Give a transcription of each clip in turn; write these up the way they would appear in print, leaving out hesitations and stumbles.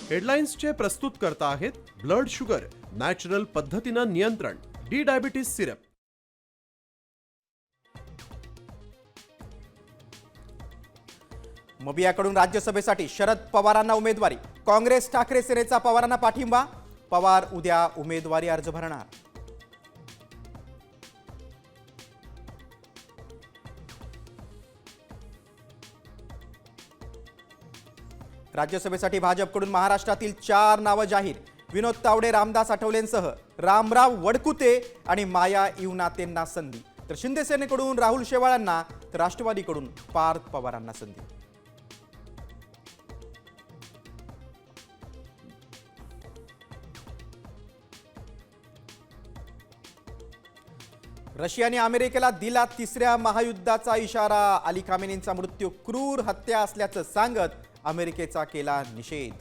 हेडलाईन्सचे प्रस्तुत करता आहेत ब्लड शुगर नॅचरल पद्धतीनं नियंत्रण डी डायबिटीज सिरप. मबियाकडून राज्यसभेसाठी शरद पवारांना उमेदवारी. काँग्रेस ठाकरे सेनेचा पवारांना पाठिंबा. पवार उद्या उमेदवारी अर्ज भरणार. राज्यसभेसाठी भाजपकडून महाराष्ट्रातील 4 नावं जाहीर. विनोद तावडे, रामदास आठवलेंसह रामराव वडकुते आणि माया इवनातेंना संधी. तर शिंदे सेनेकडून राहुल शेवाळांना तर राष्ट्रवादीकडून पार्थ पवारांना संधी. रशियाने अमेरिकेला दिला तिसऱ्या महायुद्धाचा इशारा. अली खामेनींचा मृत्यू क्रूर हत्या असल्याचं सांगत अमेरिकेचा केला निषेध.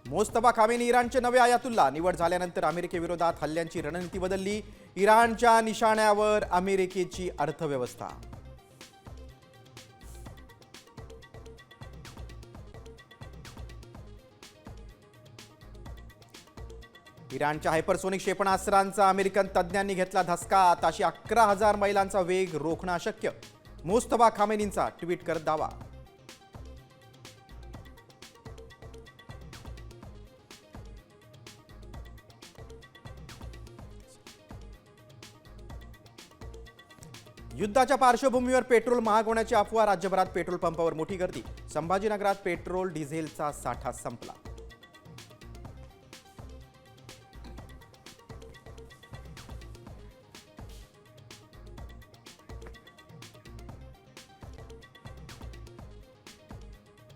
मोस्तफा खामेनी इराणचे नवे आयातुल्ला. निवड झाल्यानंतर अमेरिकेविरोधात हल्ल्यांची रणनीती बदलली. इराणच्या निशाण्यावर अमेरिकेची अर्थव्यवस्था. इराणच्या हायपरसोनिक क्षेपणास्त्रांचा अमेरिकन तज्ज्ञांनी घेतला धसका. ताशी 11,000 मैलांचा वेग रोखणं अशक्य. मोस्तफा खामेनींचा ट्विट करत दावा. युद्धाच्या पार्श्वभूमीवर पेट्रोल महाग होण्याची अफवा. राज्यभरात पेट्रोल पंपावर मोठी गर्दी. संभाजीनगरात पेट्रोल डिझेलचा साठा संपला.